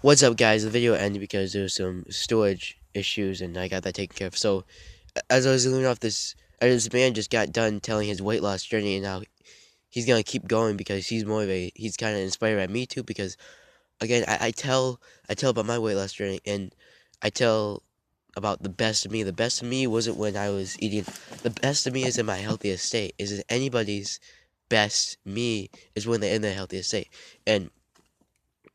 What's up, guys? The video ended because there was some storage issues, and I got that taken care of. So, as I was going off this man just got done telling his weight loss journey, and now he's gonna keep going because he's kind of inspired by me too. Because again, I tell about my weight loss journey, and I tell about the best of me. The best of me wasn't when I was eating. The best of me is in my healthiest state. Isn't anybody's best me is when they're in their healthiest state, and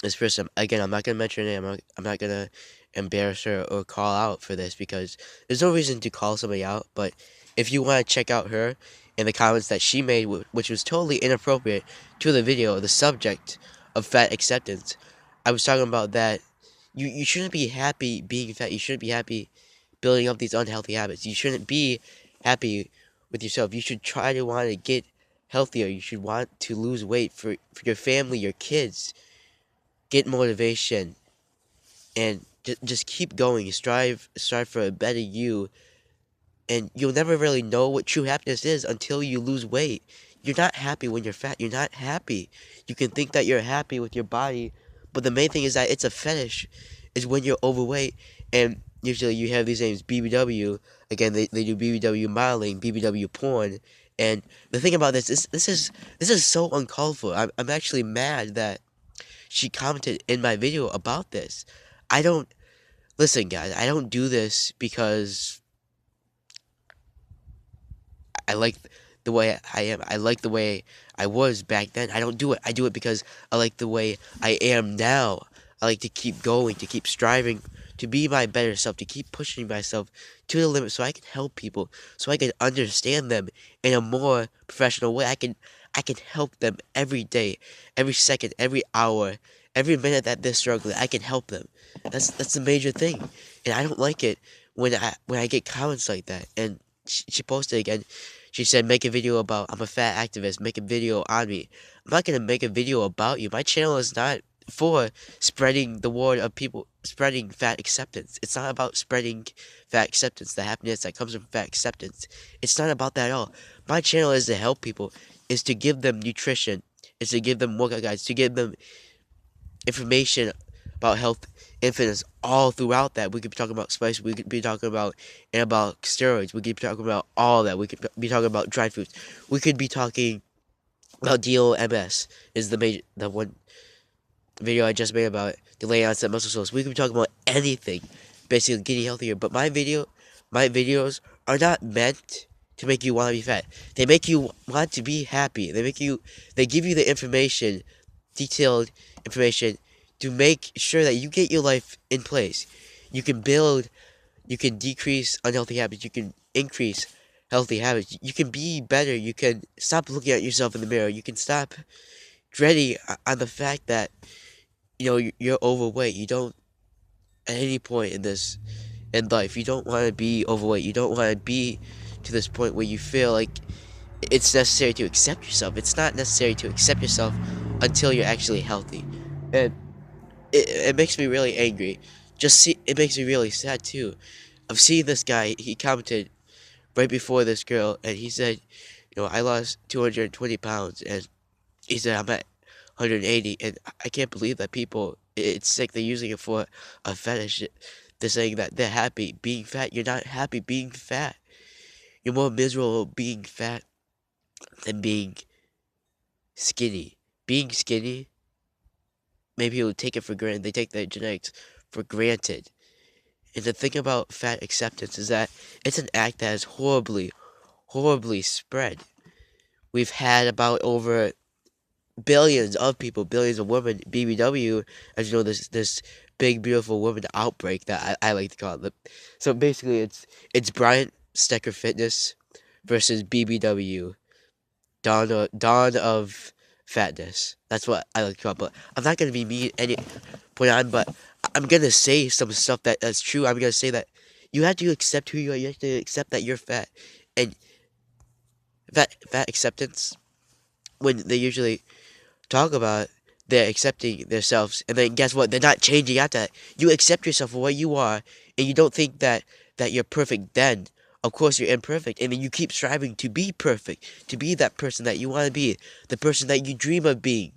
this person again, I'm not gonna mention her name. I'm not gonna embarrass her or call out for this because there's no reason to call somebody out. But if you want to check out her in the comments that she made, which was totally inappropriate to the video, the subject of fat acceptance, I was talking about that you shouldn't be happy being fat. You shouldn't be happy building up these unhealthy habits. You shouldn't be happy with yourself. You should try to want to get healthier. You should want to lose weight for your family, your kids. Get motivation and just keep going. Strive for a better you, and you'll never really know what true happiness is until you lose weight. You're not happy when you're fat. You're not happy. You can think that you're happy with your body, but the main thing is that it's a fetish. Is when you're overweight, and usually you have these names BBW. Again, they do BBW modeling, BBW porn, and the thing about this is this is so uncalled for. I'm actually mad that she commented in my video about this. I don't listen, guys. I don't do this because I like the way I am. I like the way I was back then. I don't do it. I do it because I like the way I am now. I like to keep going, to keep striving, to be my better self, to keep pushing myself to the limit so I can help people, so I can understand them in a more professional way. I can help them every day, every second, every hour, every minute that they're struggling. I can help them. That's the major thing. And I don't like it when I get comments like that. And she posted again. She said, make a video about, I'm a fat activist, make a video on me. I'm not going to make a video about you. My channel is not for spreading the word of people, spreading fat acceptance. It's not about spreading fat acceptance, the happiness that comes from fat acceptance. It's not about that at all. My channel is to help people, is to give them nutrition, is to give them workout guides, to give them information about health and fitness all throughout that. We could be talking about spice, we could be talking about anabolic steroids, we could be talking about all that. We could be talking about dried foods. We could be talking about DOMS is the one video I just made about delayed onset muscle soreness. We could be talking about anything, basically getting healthier. But my videos are not meant to make you want to be fat. They make you want to be happy. They give you the information, detailed information, to make sure that you get your life in place. You can build, you can decrease unhealthy habits, you can increase healthy habits. You can be better. You can stop looking at yourself in the mirror. You can stop dreading on the fact that you're overweight. You don't at any point in life, you don't want to be overweight. You don't want to be to this point where you feel like it's necessary to accept yourself. It's not necessary to accept yourself until you're actually healthy. And it makes me really angry. It makes me really sad too. I've seen this guy, he commented right before this girl, and he said, I lost 220 pounds, and he said, I'm at 180, and I can't believe that people, it's sick, they're using it for a fetish. They're saying that they're happy being fat. You're not happy being fat. You're more miserable being fat than being skinny. Being skinny, maybe people take it for granted. They take their genetics for granted. And the thing about fat acceptance is that it's an act that is horribly, horribly spread. We've had about over billions of people, billions of women, BBW, as you know, this big beautiful woman outbreak that I like to call it. So basically, it's Bryant Stecker Fitness versus BBW, dawn of fatness. That's what I like to call it. But I'm not gonna be mean any point on, but I'm gonna say some stuff that's true. I'm gonna say that you have to accept who you are. You have to accept that you're fat, and fat acceptance, when they usually talk about they're accepting themselves, and then guess what? They're not changing after that. You accept yourself for what you are, and you don't think that you're perfect. Then, of course, you're imperfect, and then you keep striving to be perfect, to be that person that you want to be, the person that you dream of being.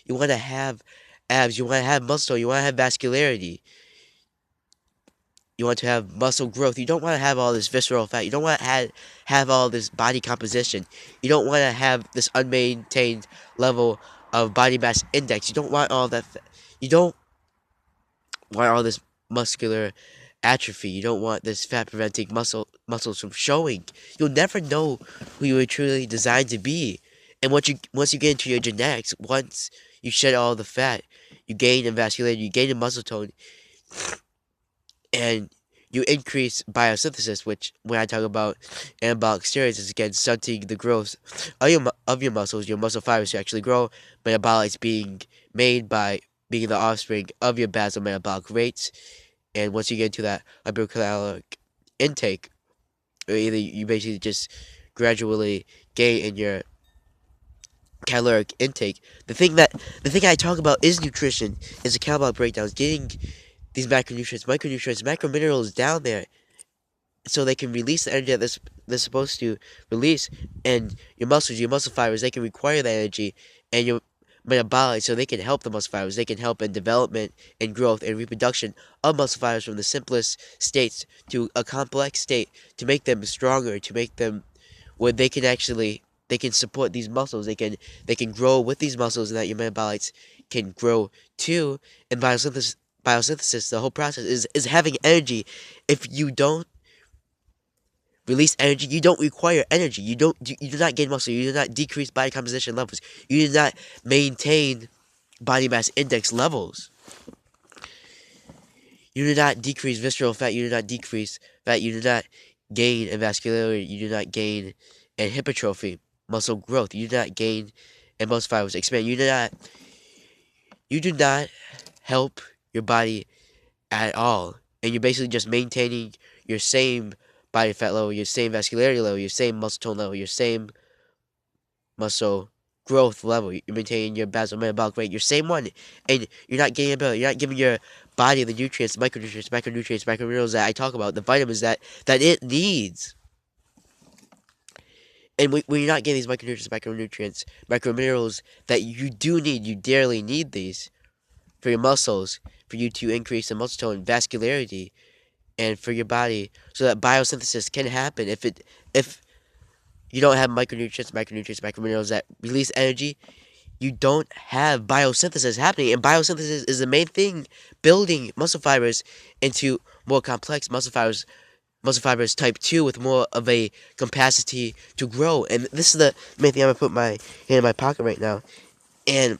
You want to have abs, you want to have muscle, you want to have vascularity, you want to have muscle growth. You don't want to have all this visceral fat. You don't want to have all this body composition. You don't want to have this unmaintained level of body mass index. You don't want all that. You don't want all this muscular atrophy. You don't want this fat preventing muscles from showing. You'll never know who you were truly designed to be. And once you get into your genetics, once you shed all the fat, you gain in vascularity, you gain in muscle tone, and you increase biosynthesis, which when I talk about anabolic steroids is again stunting the growth of your muscles, your muscle fibers to actually grow. Metabolites being made by being the offspring of your basal metabolic rates, and once you get into that hypercaloric intake, or either you basically just gradually gain in your caloric intake. The thing I talk about is nutrition, is the catabolic breakdowns, getting these macronutrients, micronutrients, macrominerals down there so they can release the energy that they're supposed to release. And your muscles, your muscle fibers, they can require that energy, and your metabolites, so they can help the muscle fibers. They can help in development and growth and reproduction of muscle fibers from the simplest states to a complex state, to make them stronger, to make them where they can support these muscles. They can grow with these muscles, and that your metabolites can grow too. And biosynthesis, the whole process is having energy. If you don't release energy, you don't require energy. You do not gain muscle. You do not decrease body composition levels. You do not maintain body mass index levels. You do not decrease visceral fat. You do not decrease fat. You do not gain in vascularity. You do not gain in hypertrophy, muscle growth. You do not gain in muscle fibers expand. You do not help your body at all. And you're basically just maintaining your same body fat level, your same vascularity level, your same muscle tone level, your same muscle growth level. You're maintaining your basal metabolic rate, your same one. And you're not getting about, you're not giving your body the nutrients, macronutrients, macrominerals that I talk about, the vitamins that it needs. And when you're not getting these micronutrients, macrominerals that you do need, you dearly need these for your muscles, for you to increase the muscle tone, vascularity, and for your body, so that biosynthesis can happen. If you don't have micronutrients, macrominerals that release energy, you don't have biosynthesis happening. And biosynthesis is the main thing building muscle fibers into more complex muscle fibers type 2 with more of a capacity to grow. And this is the main thing. I'm going to put my hand in my pocket right now. And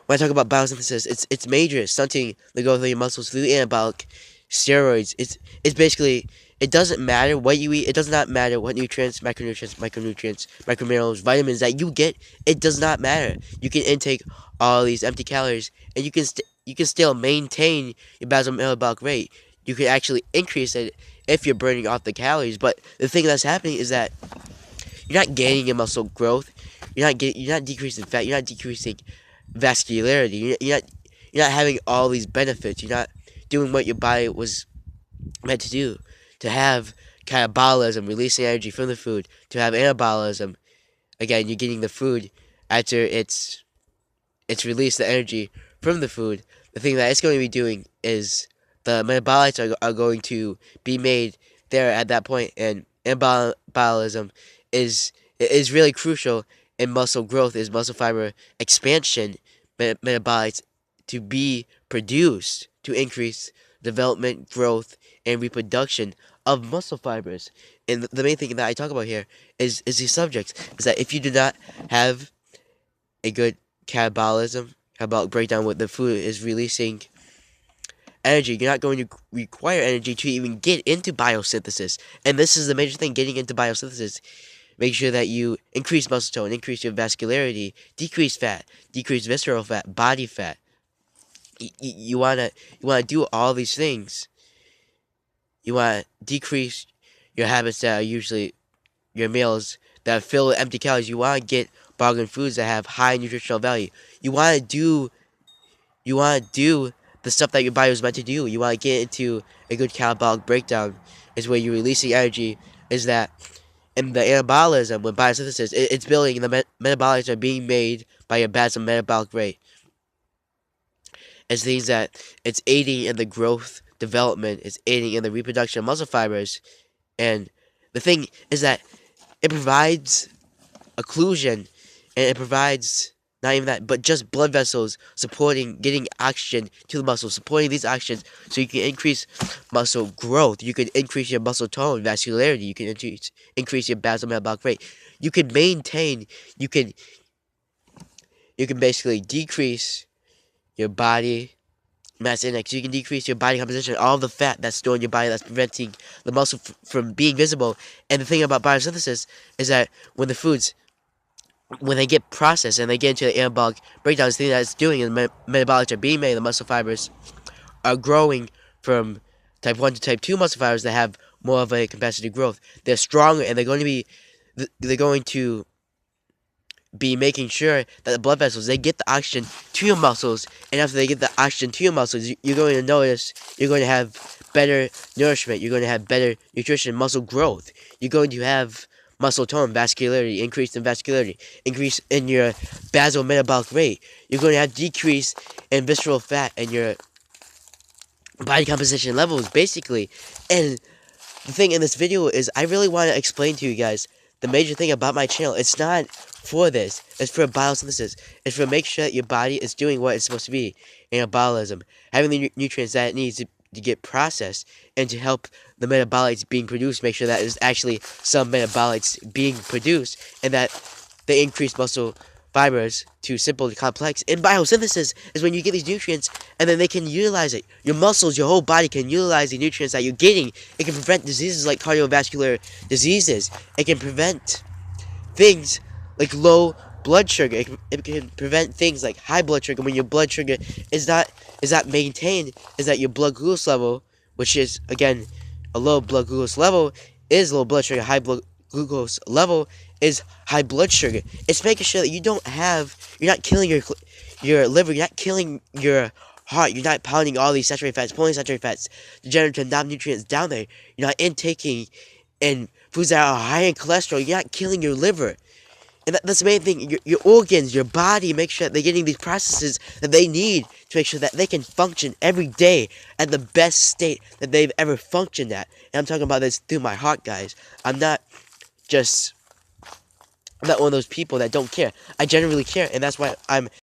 when I talk about biosynthesis, it's major, stunting the growth of your muscles through anabolic steroids. It's basically, it doesn't matter what you eat. It does not matter what nutrients, micronutrients, macrominerals, vitamins that you get. It does not matter. You can intake all these empty calories, and you can still maintain your basal metabolic rate. You can actually increase it if you're burning off the calories. But the thing that's happening is that you're not gaining in muscle growth. You're not decreasing fat. You're not decreasing vascularity. You're not having all these benefits. You're not doing what your body was meant to do. To have catabolism, releasing energy from the food. To have anabolism, again, you're getting the food after it's released the energy from the food. The thing that it's going to be doing is the metabolites are going to be made there at that point, and anabolism is really crucial in muscle growth, is muscle fiber expansion, metabolites to be produced to increase development, growth, and reproduction of muscle fibers. And the main thing that I talk about here is these subjects, is that if you do not have a good catabolic breakdown, what the food is releasing energy, you're not going to require energy to even get into biosynthesis. And this is the major thing, getting into biosynthesis. Make sure that you increase muscle tone, increase your vascularity, decrease fat, decrease visceral fat, body fat. You wanna do all these things. You wanna decrease your habits that are usually your meals that fill with empty calories. You wanna get bargain foods that have high nutritional value. You wanna do the stuff that your body was meant to do. You wanna get into a good catabolic breakdown, is where you're releasing energy. Is that in the anabolism, when biosynthesis, it's building, and the metabolites are being made by your basal metabolic rate. It means that it's aiding in the growth, development, it's aiding in the reproduction of muscle fibers. And the thing is that it provides occlusion, and it provides not even that, but just blood vessels supporting getting oxygen to the muscle, supporting these oxygens so you can increase muscle growth. You can increase your muscle tone, vascularity. You can increase your basal metabolic rate. You can maintain. You can basically decrease your body mass index. You can decrease your body composition, all the fat that's stored in your body that's preventing the muscle from being visible. And the thing about biosynthesis is that when the foods, when they get processed and they get into the anabolic breakdown, the thing that it's doing is metabolics are being made. The muscle fibers are growing from type 1 to type 2 muscle fibers that have more of a capacity to growth. They're stronger, and they're going to be making sure that the blood vessels, they get the oxygen to your muscles, and after they get the oxygen to your muscles, you're going to notice you're going to have better nourishment, you're going to have better nutrition, muscle growth, you're going to have muscle tone, vascularity, increase in vascularity, increase in your basal metabolic rate, you're going to have decrease in visceral fat and your body composition levels, basically. And the thing in this video is I really want to explain to you guys the major thing about my channel. It's not for this. It's for biosynthesis. It's for make sure that your body is doing what it's supposed to be in metabolism, having the nutrients that it needs to get processed, and to help the metabolites being produced, make sure that there's actually some metabolites being produced, and that they increase muscle fibers to simple to complex. And biosynthesis is when you get these nutrients and then they can utilize it. Your muscles, your whole body can utilize the nutrients that you're getting. It can prevent diseases like cardiovascular diseases. It can prevent things like low blood sugar. It can prevent things like high blood sugar. When your blood sugar is not maintained, is that your blood glucose level, which is again a low blood glucose level, is low blood sugar. High blood glucose level is high blood sugar. It's making sure that you're not killing your liver, you're not killing your heart, you're not pounding all these saturated fats, polyunsaturated fats, degenerative non-nutrients down there. You're not intaking in foods that are high in cholesterol. You're not killing your liver. And that's the main thing. Your organs, your body, make sure that they're getting these processes that they need to make sure that they can function every day at the best state that they've ever functioned at. And I'm talking about this through my heart, guys. I'm not one of those people that don't care. I genuinely care, and that's why I'm